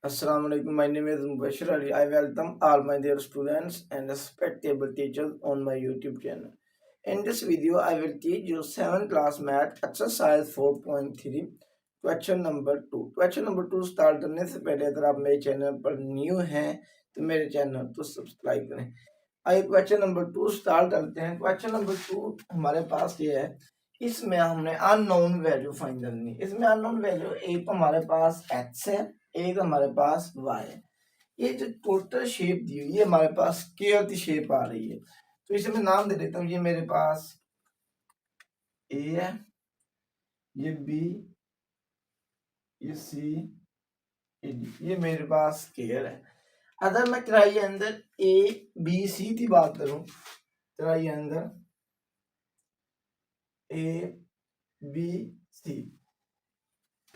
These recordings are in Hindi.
Assalamu alaikum. My name is Mubashir Ali. I welcome all my dear students and respectable teachers on my YouTube channel. In this video, I will teach you 7th class math exercise 4.3 question number 2। Question number 2 start करने से पहले अगर आप मेरे चैनल पर न्यू हैं तो मेरे चैनल को सब्सक्राइब करें। आइए क्वेश्चन नंबर 2 स्टार्ट करते हैं। क्वेश्चन नंबर 2 हमारे पास ये है, इसमें हमने अननोन वैल्यू फाइंड करनी। इसमें अननोन वैल्यू एक हमारे पास x है, एक हमारे पास y है। ये जो टोटल शेप दी हुई है हमारे पास स्क्वायर की शेप आ रही है, तो इसे मैं नाम दे देता हूँ। ये मेरे पास a है, ये b, ये c, ये d, ये मेरे पास स्क्वायर है। अगर मैं ट्राई अंदर a b c की बात करूं, ट्राई अंदर a b c,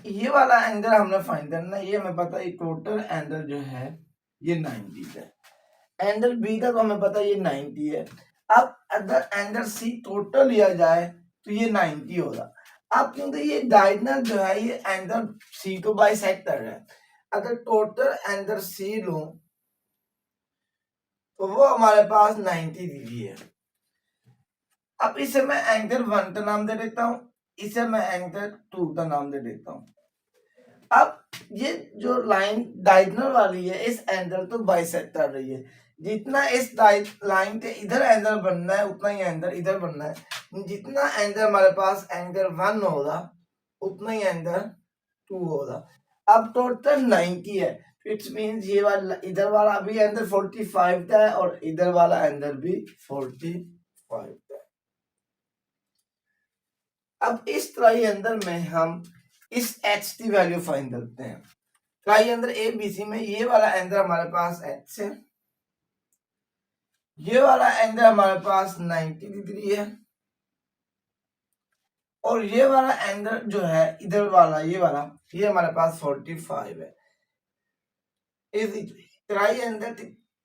ये वाला एंगल हमने फाइंड करना है। ये हमें पता है टोटल एंगल जो है ये 90 है। एंगल बी का तो हमें पता है ये 90 है। अब अगर एंगल सी टोटल लिया जाए तो ये 90 होगा। अब क्योंकि ये डायगोनल जो है ये एंगल सी को बाइसेक्टर है, अगर टोटल एंगल सी लूं तो वो हमारे पास 90 डिग्री है। अब इसे मैं एंगल 1 का नाम दे देता हूं, इसे मैं एंगल 2 का नाम दे देता हूं। अब ये जो लाइन डायगोनल वाली है इस एंगल तो बाइसेक्ट कर रही है। जितना इस लाइन के इधर एंगल बनना है उतना ही एंगल इधर बनना है। जितना एंगल हमारे पास एंगल 1 होगा उतना ही एंगल 2 होगा। अब टोटल 90 है, इट्स मींस ये वाला इधर वाला भी एंगल 45 का है और इधर वाला एंगल भी 45 का है। अब इस ट्रायंगल में हम इस h की वैल्यू फाइंड करते हैं। ट्रायंगल ABC में ये वाला एंगल हमारे पास h है, ये वाला एंगल हमारे पास 90 डिग्री है और ये वाला एंगल जो है इधर वाला ये हमारे पास 45 है। इस ट्रायंगल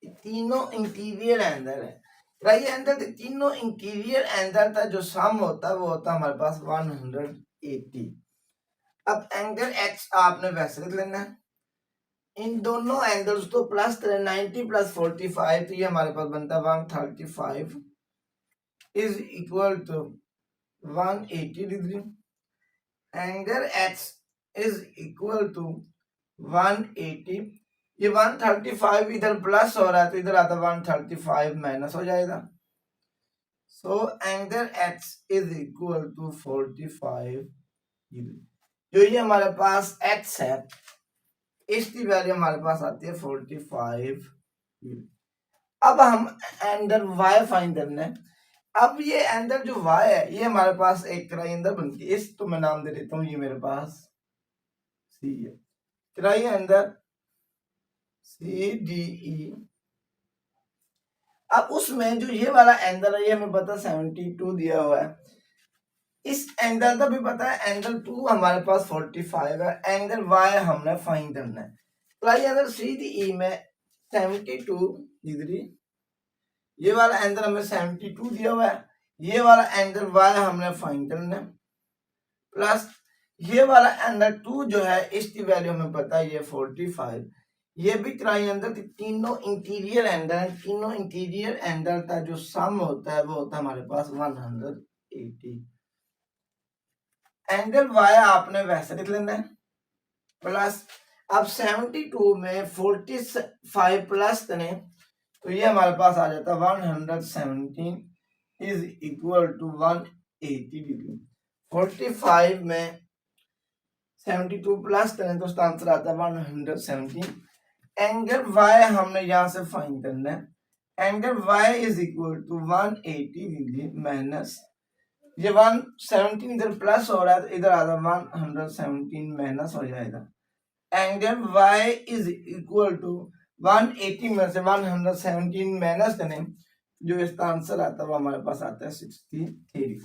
तीनों इंटीरियर एंगल है। ट्रायंगल के तीनों इंटीरियर एंगल का जो सम होता है वो होता है हमारे पास 180। अब एंगल x आपने वैसे लिख लेना है, इन दोनों एंगल्स को प्लस करें, 90 प्लस 45 तो ये हमारे पास बनता है 135 is equal to 180 degree. Angle x is equal to 180, ये 135 इधर प्लस हो रहा है तो इधर आता 135 माइनस हो जाएगा। So angle x is equal to 45 degree. जो ये हमारे पास x है इसकी वैल्यू हमारे पास आती है 45। अब हम एंगल y फाइंड करना है। अब ये एंगल जो y है ये हमारे पास एक ट्रायंगल बनती है, इस तो मैं नाम दे देता हूँ, ये मेरे पास C है। Triangle CDE। अब उसमें जो ये वाला एंगल है ये हमें पता 72 दिया हुआ है। इस एंगल का भी पता है, एंगल 2 हमारे पास 45 है। एंगल y हमने फाइंड करना है। ट्रायंगल CDE में 72 डिग्री, ये वाला एंगल हमें 72 दिया हुआ है, ये वाला एंगल y हमने फाइंड करना है, प्लस ये वाला एंगल 2 जो है इसकी वैल्यू हमें पता है ये 45। ये भी ट्रायंगल के तीनों इंटीरियर एंगल है, तीनों इंटीरियर एंगल का जो सम होता है वो होता है हमारे पास 180। एंगल y आपने वैसे लिख लेना है, प्लस अब 72 में 45 प्लस करें तो ये हमारे पास आ जाता है 117 इज इक्वल टू 180 डिग्री। 45 में 72 प्लस करें तो उसका आंसर आता है 117। एंगल y हमने यहां से फाइंड करना है। Angle y is equal to 180 degree minus ये 117 इधर प्लस हो रहा है तो इधर आता 117 माइनस हो जाएगा। Angle y is equal to 180 में से 117 माइनस करें जो इसका आंसर आता है वो हमारे पास आता है 63।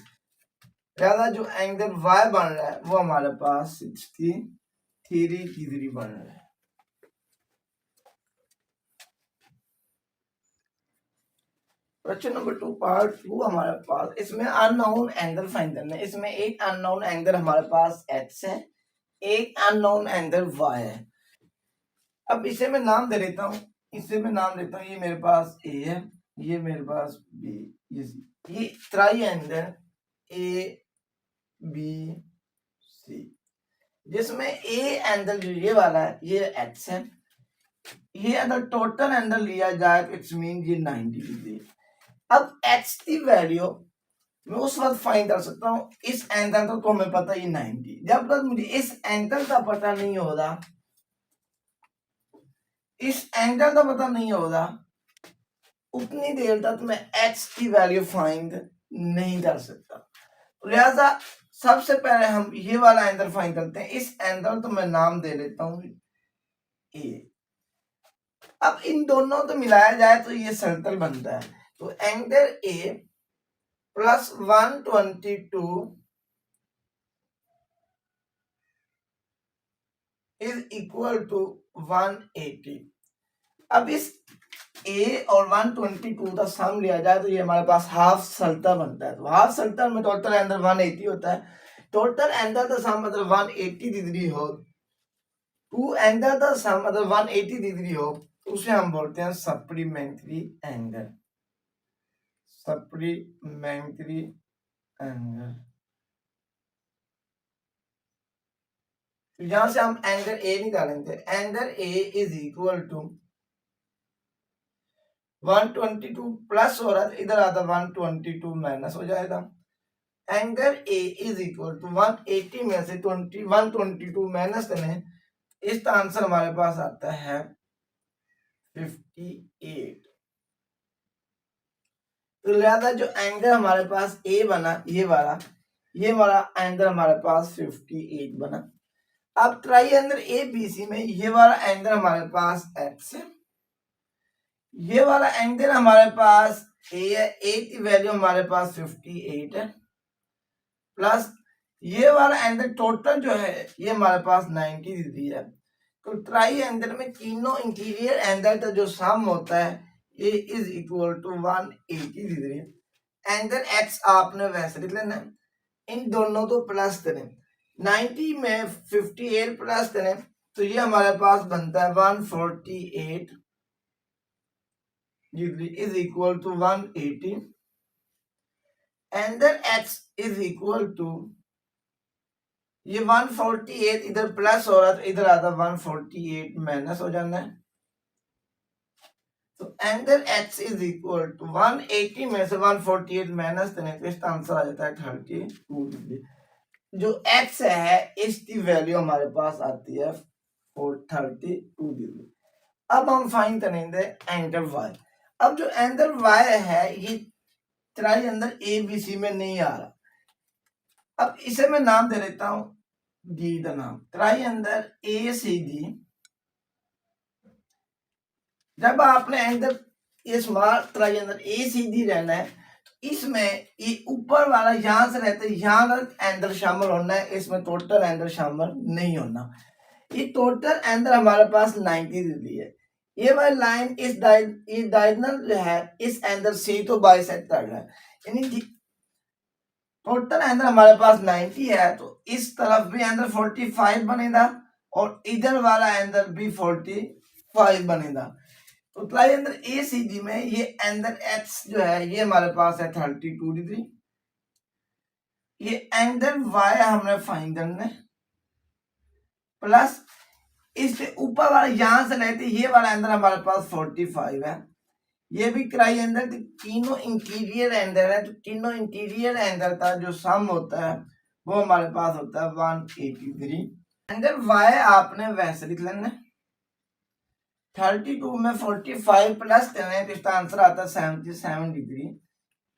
ज्यादा जो एंगल y बन रहा है वो हमारे पास 63 डिग्री बन रहा है। क्वेश्चन नंबर 2 पार्ट 2 हमारे पास, इसमें अननोन एंगल फाइंड करना है। इसमें एक अननोन एंगल हमारे पास x है, एक अननोन एंगल y है। अब इसे मैं नाम दे देता हूँ, इसे मैं नाम देता हूँ, ये मेरे पास ए है, ये मेरे पास बी, ये सी, ये ट्राइएंगल ए बी सी, जिसमें ए एंगल जो ये वाला है ये एक्स है, ये अगर टोटल एंगल लिया जाए तो इट्स मीन ये 90 डिग्री। अब एक्स की वैल्यू मैं उस वक्त फाइंड कर सकता हूँ, इस एंगल का तो हमें पता ही 90, जब तक मुझे इस एंगल का पता नहीं होगा, इस एंगल का पता नहीं होगा, उतनी देर तक मैं एक्स की वैल्यू फाइंड नहीं कर सकता। लिहाजा सबसे पहले हम ये वाला एंगल फाइंड करते हैं, इस एंगल तो मैं नाम दे देता हूं ए। अब इन दोनों को मिलाया जाए तो ये सर्कल बनता है, तो angle A plus 122 is equal to 180। अब इस ए और 122 का सम लिया जाए तो ये हमारे पास हाफ सर्कल बनता है, तो हाफ सर्कल में टोटल एंगल 180 होता है, टोटल एंगल का सम मतलब 180 डिग्री हो, टू एंगल का सम मतलब 180 डिग्री हो, उसे हम बोलते हैं सप्लीमेंट्री एंगल, सप्लीमेंट्री एंगल। तो यहां से हम एंगल ए निकालेंगे, angle A is equal to 122 plus हो रहा है, इधर आता 122 माइनस हो जाएगा, angle A is equal to 180 में से 122 माइनस करें, इसका आंसर हमारे पास आता है 58। तो लिहाजा जो एंगल हमारे पास ए बना ये वाला, ये वाला एंगल हमारे पास 58 बना। अब ट्राइएंगल ए बी सी में ये वाला एंगल हमारे पास एक्स है, ये वाला एंगल हमारे पास ए है, ए की वैल्यू हमारे पास 58 है, प्लस ये वाला एंगल टोटल जो है ये हमारे पास 90 डिग्री है। तो ट्राइएंगल में तीनों इंटीरियर एंगल का जो सम होता है ये is equal to 180 degree. Angle x आपने वैसे लिख लेना, इन दोनों को प्लस करें, 90 में 58 प्लस करें तो ये हमारे पास बनता है 148 degree is equal to 180। Angle x is equal to, ये 148 इधर प्लस हो रहा है तो इधर आता 148 माइनस हो जाना है, तो angle x is equal to 180 में से 148 माइनस करें तो इसका आंसर आ जाता है 32 डिग्री। जो एक्स है इसकी वैल्यू हमारे पास आती है 32 डिग्री। अब हम फाइंड करेंगे एंगल वाई। अब जो एंगल वाई है ये ट्राइएंगल ए बी सी में नहीं आ रहा, अब इसे मैं नाम दे देता हूं डी का नाम, ट्राइएंगल ए सी डी। जब आपने एंगल ये स्मॉल ट्राइएंगल ए सी डी रहना है तो इसमें ये ऊपर वाला यहां से रहता है, यहां तक एंगल शामिल होना है, इसमें टोटल एंगल शामिल नहीं होना। ये टोटल एंगल हमारे पास 90 डिग्री है, ये वाली लाइन इस डायगोनल जो है इस एंगल से तो बाइसेक्ट कर रहा है, यानी टोटल एंगल हमारे पास 90 है, तो इस तरफ भी एंगल 45 बनेगा और इधर वाला एंगल भी 45 बनेगा। तो ट्राइएंगल एसीडी में ये एंगल एक्स जो है ये हमारे पास है 32 डिग्री, ये एंगल वाई हमने फाइंड करना है, प्लस इससे ऊपर वाला यहां से लेते ये वाला एंगल हमारे पास 45 है, ये भी ट्राइएंगल तीनों इंटीरियर एंगल है, तो तीनों इंटीरियर एंगल का जो सम होता है वो हमारे पास होता है 180 डिग्री। एंगल वाई आपने वैसे लिख लेना, 32 में 45 प्लस करें तो इसका आंसर आता है 77 degree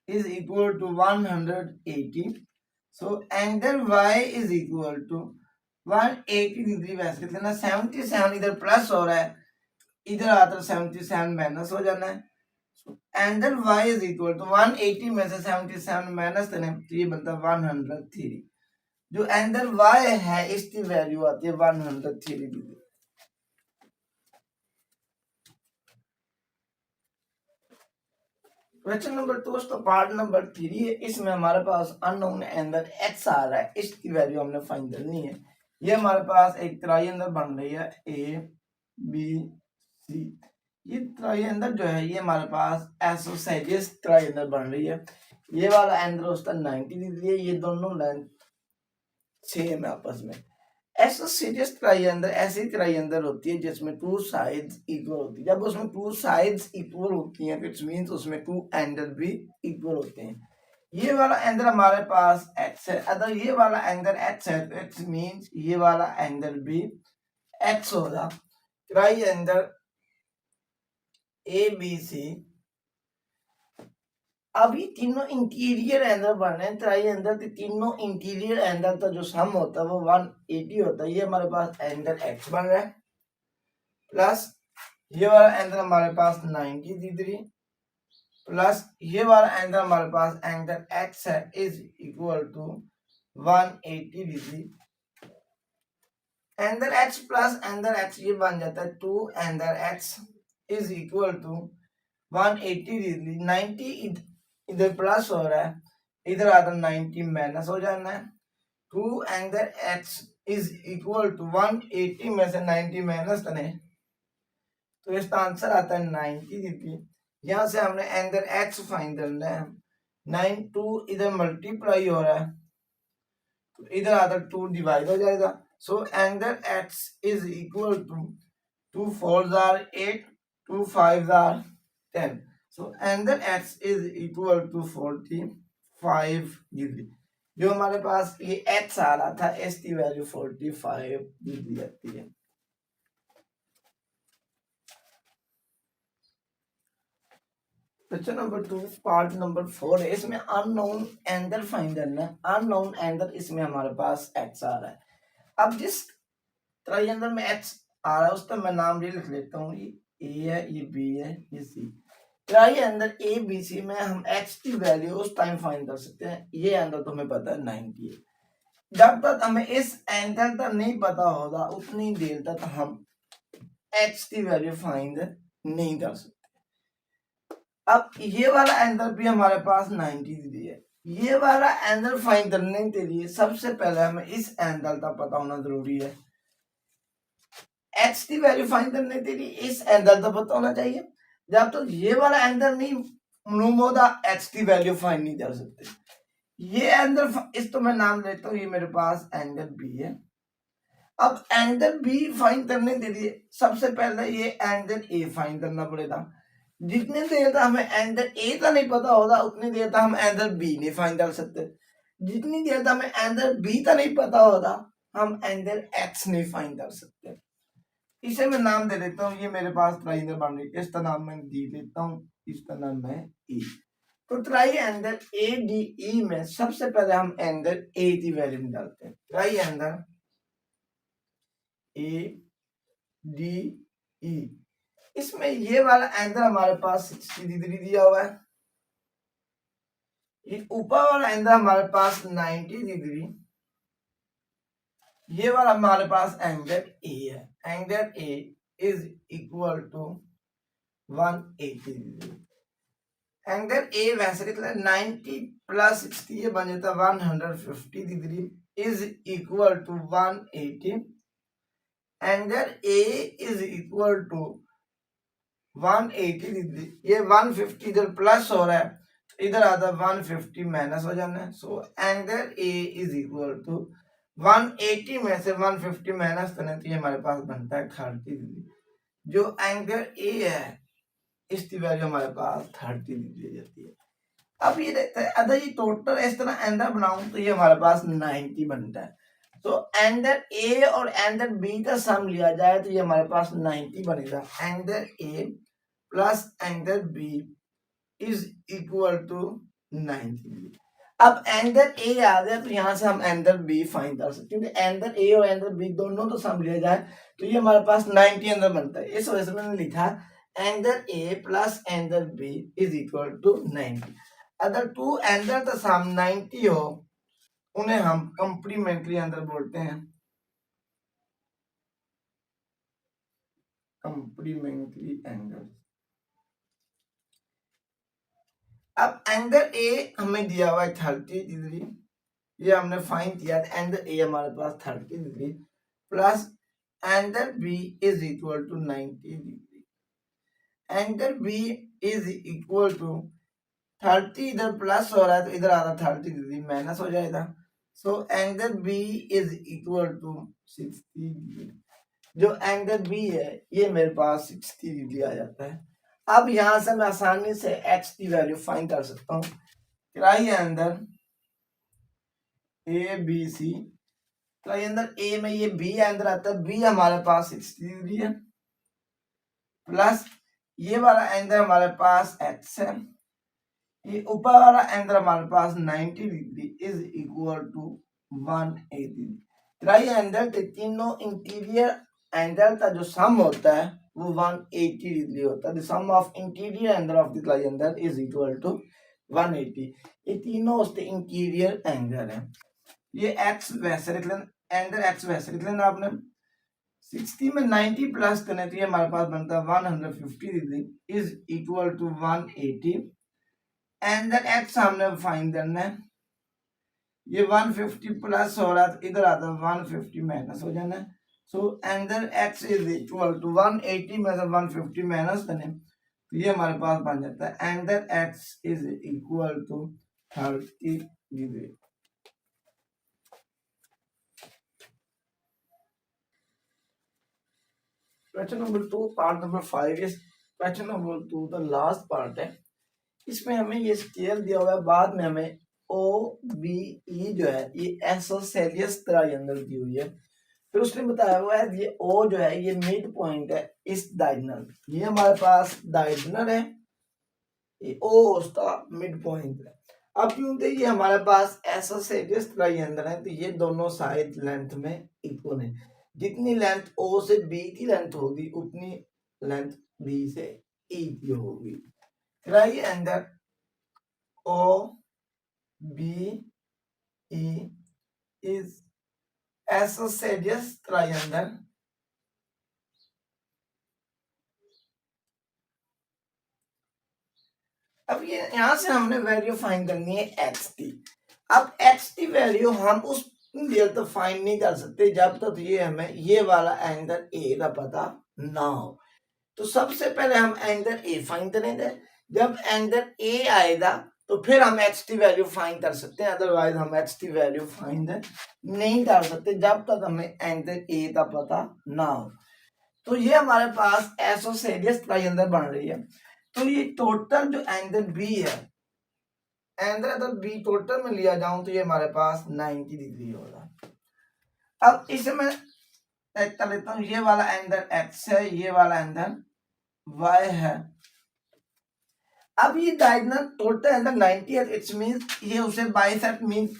is equal to 180। So angle y is equal to 180 degree वैसे लिख लेना, 77 इधर प्लस हो रहा है, इधर आता है 77 माइनस हो जाना है। Angle y is equal to 180 में से 77 माइनस करें तो ये बनता है 103। जो एंगल y है इसकी वैल्यू आती है 103 डिग्री। क्वेश्चन नंबर 2 दोस्तों पार्ट नंबर 3 है, इसमें हमारे पास अननोन एंगल x आ रहा है, इसकी वैल्यू हमने फाइंड करनी है। ये हमारे पास एक ट्राइएंगल बन रही है ए बी सी। ये ट्राइंगल जो है ये हमारे पास एसोसेलियस ट्राइंगल बन रही है। ये वाला एंगल उसका 90 डिग्री है, ये दोनों लेंथ सेम है आपस में। एसोसेलियस ट्राइंगल ऐसी ट्राइंगल होती है जिसमें टू साइड्स इक्वल होती है। जब उसमें टू साइड्स इक्वल होती हैं इट मींस उसमें टू एंगल भी इक्वल होते हैं। ये वाला एंगल हमारे पास x है, अगर ये वाला एंगल x है तो इट मींस ये वाला एंगल भी x होगा। ट्राइंगल ABC अभी तीनों इंटीरियर एंगल बन रहे हैं। ट्राइंगल के तीनों इंटीरियर एंगल का जो सम होता है वो 180 होता है। ये हमारे पास एंगल x बन रहा है प्लस ये वाला एंगल हमारे पास 90 डिग्री प्लस ये वाला एंगल हमारे पास एंगल x है is equal to 180 degree. Angle x plus angle x ये बन जाता है 2 angle x is equal to 180 degree. 90 इधर प्लस हो रहा है, इधर आकर 90 माइनस हो जाना है। 2 angle x is equal to 180 में से 90 माइनस करें तो इसका आंसर आता है 90 डिग्री। यहां से हमने एंगल x फाइंड करना है। 92 इधर मल्टीप्लाई हो रहा है तो इधर आकर 2 डिवाइड हो जाएगा। So angle x is equal to 2 4s are 8, 2 5s are 10. So angle x is equal to 45 degree. जो हमारे पास ये x आ रहा था इसकी वैल्यू 45 डिग्री आती है। क्वेश्चन नंबर 2 पार्ट नंबर 4 है, इसमें अननोन एंगल फाइंड करना है। अननोन एंगल इसमें हमारे पास x आ रहा है। अब जिस ट्रायंगल में x आ रहा है उसका मैं नाम लिख लेता हूँ। ये A है, ये B है, ये C। ट्रायंगल ABC में हम x की वैल्यू उस टाइम फाइंड कर सकते हैं। ये एंगल तो हमें पता है 90 है। जब तक हमें इस एंगल का नहीं पता होगा उतनी देर तक हम x की वैल्यू फाइंड नहीं कर सकते। अब ये वाला एंगल भी हमारे पास 90 डिग्री है। ये वाला एंगल फाइंड करने के लिए सबसे पहले हमें इस एंगल का पता होना जरूरी है। x की वैल्यू फाइंड करने के लिए इस एंगल का पता होना चाहिए। जब तक ये वाला एंगल नहीं मालूम होगा x की वैल्यू फाइंड नहीं कर सकते। ये एंगल इस तो मैं नाम लेता हूँ, ये मेरे पास एंगल B है। अब एंगल B फाइंड करने के लिए सबसे पहले ये एंगल A फाइंड करना पड़ेगा। जितने देर तक हमें एंगल A का नहीं पता होगा उतनी देर तक हम एंगल B नहीं फाइंड कर सकते। जितनी देर तक हमें एंगल B का नहीं पता होगा हम एंगल X नहीं फाइंड कर सकते। इसे मैं नाम दे देता हूँ, ये मेरे पास ट्राइंगल बन रही है, इसका नाम मैं D देता हूँ, इसका नाम है E। तो ट्राइंगल ADE में सबसे पहले हम एंगल A की वैल्यू निकालते हैं। ट्राइंगल ADE इसमें ये वाला एंगल हमारे पास 60 डिग्री दिया हुआ है। ये ऊपर वाला एंगल हमारे पास 90 डिग्री। ये वाला हमारे पास एंगल A है। Angle A is equal to 180 degree. Angle A वैसे कितना 90 प्लस 60 ये बन जाता है 150 degree is equal to 180। Angle A is equal to 180 degree. ये 150 इधर प्लस हो रहा है तो इधर आता है 150 माइनस हो जाना है। So angle A is equal to 180 में से 150 माइनस करने तो ये हमारे पास बनता है 30 डिग्री। जो एंगल A है इसकी वैल्यू हमारे पास 30 डिग्री जाती है। अब ये देखते हैं अगर ये टोटल इस तरह एंगल बनाऊं तो ये हमारे पास 90 बनता है। तो एंगल A और एंगल B का सम लिया जाए तो ये हमारे पास 90 बनेगा। Angle A plus angle B is equal to 90। अब एंगल A आ गया तो यहाँ से हम एंगल B फाइंड कर सकते हैं, क्योंकि एंगल A और एंगल B दोनों तो सम लिया जाए तो ये हमारे पास 90 एंगल बनता है। इस वजह से मैंने लिखा angle A plus angle B is equal to 90। अगर टू एंगल का सम 90 हो उन्हें हम कंप्लीमेंट्री एंगल बोलते हैं। Complementary angle. अब एंगल A हमें दिया हुआ है 30 डिग्री, ये हमने फाइंड किया। एंगल A हमारे पास 30 degree plus angle B is equal to 90 degree. Angle B is equal to 30, इधर प्लस हो रहा है तो इधर आधा 30 डिग्री माइनस हो जाएगा। So angle B is equal to 60 degree. जो एंगल बी है ये मेरे पास 60 डिग्री आ जाता है। अब यहां से मैं आसानी से एक्स की वैल्यू फाइंड कर सकता हूँ। Triangle A B C, triangle A में ये बी एंगल आता है, बी हमारे पास 60 डिग्री है, प्लस ये वाला एंगल हमारे पास एक्स है, ये ऊपर वाला एंगल हमारे पास 90 degree is equal to 180। Triangle के तीनों इंटीरियर एंगल का जो सम होता है वो 180 डिग्री होता है। The sum of interior angle of the triangle is equal to 180। ये तीनों उसके इंटीरियर एंगल है। ये एक्स वैसे लिख लेना, एंगल एक्स वैसे लिख लेना आपने। 60 में 90 प्लस करने तो ये हमारे पास बनता है 150 degree is equal to 180। Angle X हमने फाइंड करना है। ये 150 प्लस हो रहा है, इधर आता है 150 माइनस हो जाना है। So angle x is equal to 180 में से 150 माइनस करें तो ये हमारे पास बन जाता है angle x is equal to 30 degree. Question number 2 part number 5 is question number 2 the last part है। इसमें हमें ये स्केल दिया हुआ है, बाद में हमें ओ बी ई जो है ये आइसोसेलियस ट्रायंगल दी हुई है। फिर उसने बताया हुआ है ये ओ जो है ये मिड पॉइंट है इस डायगोनल, ये हमारे पास डायगोनल है, ये ओ उसका मिड पॉइंट है। अब क्योंकि ये हमारे पास आइसोसेलियस ट्रायंगल है तो ये दोनों साइड लेंथ में इक्वल है। जितनी लेंथ ओ से बी की लेंथ होगी उतनी लेंथ बी से ई की होगी। Triangle O B E is isosceles triangle अब ये यहां से हमने वैल्यू फाइंड करनी है एक्स की। अब एक्स की वैल्यू हम उस देर तक फाइंड नहीं कर सकते जब तक ये हमें ये वाला एंगल ए का पता ना हो। तो सबसे पहले हम एंगल ए फाइंड करेंगे। जब एंगल ए आएगा तो फिर हम एक्स की वैल्यू फाइंड कर सकते हैं, अदरवाइज हम एक्स की वैल्यू फाइंड नहीं कर सकते जब तक हमें एंगल ए का पता ना हो। तो ये हमारे पास आइसोसेलियस ट्रायंगल बन रही है। तो ये टोटल जो एंगल बी है, एंगल अगर बी टोटल में लिया जाऊं तो ये हमारे पास 90 डिग्री होगा। अब इसे मैं चेक कर लेता हूं, ये वाला एंगल एक्स है, ये वाला एंगल वाई है। अब ये डायगोनल टोटल एंगल 90 है, इट्स मींस ये उसे बाइसेक्ट मींस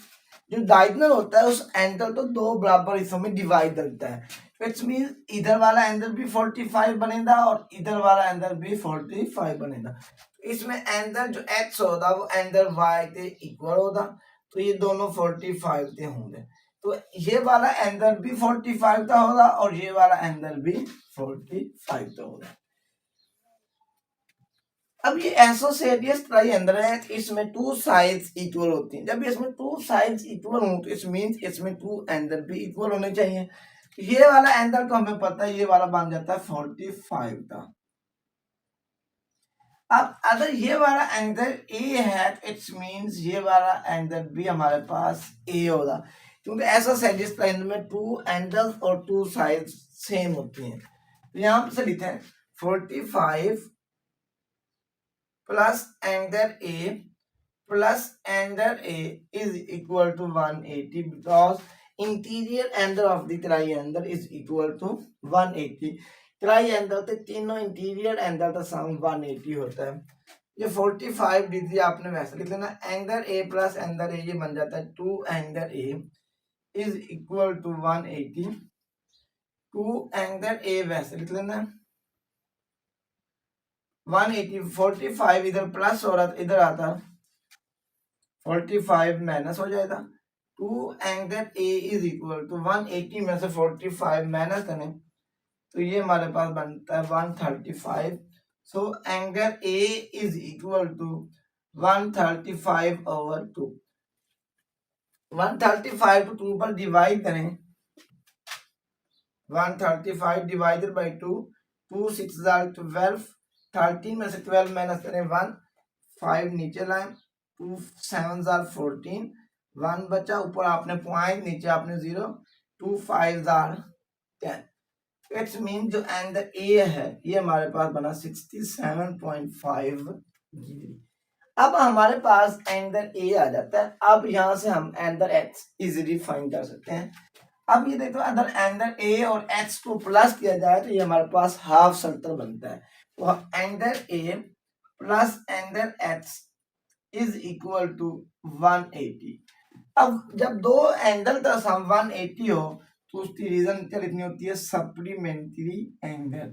जो डायगोनल होता है उस एंगल को दो बराबर हिस्सों में डिवाइड करता है। इट्स मींस इधर वाला एंगल भी 45 बनेगा और इधर वाला एंगल भी 45 बनेगा। इसमें एंगल जो एक्स होगा वो एंगल वाई के इक्वल होगा, तो ये दोनों 45 के होंगे। तो ये वाला एंगल भी 45 का होगा और ये वाला एंगल भी 45 का होगा। अब ये आइसोसेलियस ट्रायंगल है, इसमें टू साइड्स इक्वल होती हैं। जब इसमें टू साइड्स इक्वल हो तो इट मींस इसमें टू एंगल भी इक्वल होने चाहिए। ये वाला एंगल तो हमें पता है, ये वाला बन जाता है 45 का। अब अगर ये वाला एंगल ए है इट्स मींस ये वाला एंगल भी हमारे पास ए होगा, क्योंकि आइसोसेलियस ट्रायंगल में टू एंगल्स और टू साइड्स सेम होती हैं। तो यहां से लिखते हैं 45 plus angle A plus angle A is equal to 180 because interior angle of the triangle is equal to 180। Triangle के तीनों इंटीरियर एंगल का सम 180 होता है। ये 45 डिग्री आपने वैसे लिख लेना। Angle A plus angle A ये बन जाता है 2 angle A is equal to 180। 2 angle A वैसे लिख लेना 180। 45 इधर प्लस हो रहा था, इधर आता 45 माइनस हो जाएगा। 2 angle A is equal to 180 में से 45 माइनस करें तो ये हमारे पास बनता है 135। So angle A is equal to 135 over 2। 135 को 2 पर डिवाइड करें 135 डिवाइडेड बाई 2, 2 6 12, 13 में से 12 माइनस करें 1, 5 नीचे लाएं, 2 7 14, 1 बचा, ऊपर आपने पॉइंट, नीचे आपने 0, 2 5 10। इट्स मीन जो एंगल ए है ये हमारे पास बना 67.5 डिग्री। अब हमारे पास एंगल ए आ जाता है। अब यहां से हम एंगल एक्स इजीली फाइंड कर सकते हैं। अब ये देखो अगर एंगल ए और एक्स को प्लस किया जाए तो ये हमारे पास हाफ सर्कल बनता है। तो angle A plus angle x is equal to 180। अब जब दो एंगल का सम 180 हो तो उसकी रीजन क्या लिखनी होती है, सप्लीमेंट्री एंगल,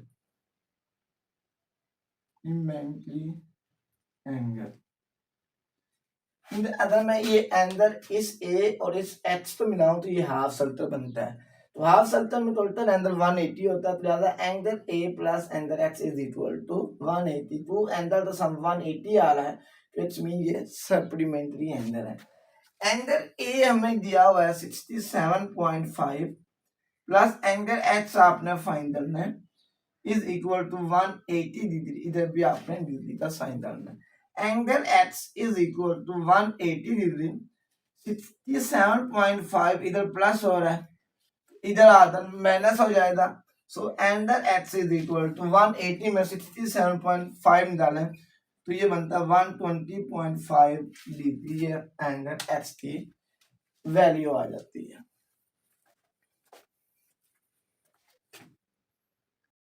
अगर मैं ये एंगल इस ए और इस एक्स को मिलाऊं तो ये हाफ सर्कल बनता है। तो हाफ सर्कल में टोटल एंगल 180 होता है, तो लिहाजा angle A plus angle x is equal to 180। तो एंगल तो सम 180 आ रहा है, तो इट्स मीन ये सप्लीमेंट्री एंगल है। एंगल ए हमें दिया हुआ है 67.5 प्लस एंगल एक्स आपने फाइंड करना है इज इक्वल टू 180 डिग्री, इधर भी आपने डिग्री का साइन करना है। Angle x is equal to 180 degree, 67.5 इधर प्लस हो रहा है, इधर आधा माइनस हो जाएगा। So angle x is equal to 180 में 67.5 निकालें तो ये बनता है 120.5 डिग्री, ये एंगल एक्स की वैल्यू आ जाती है।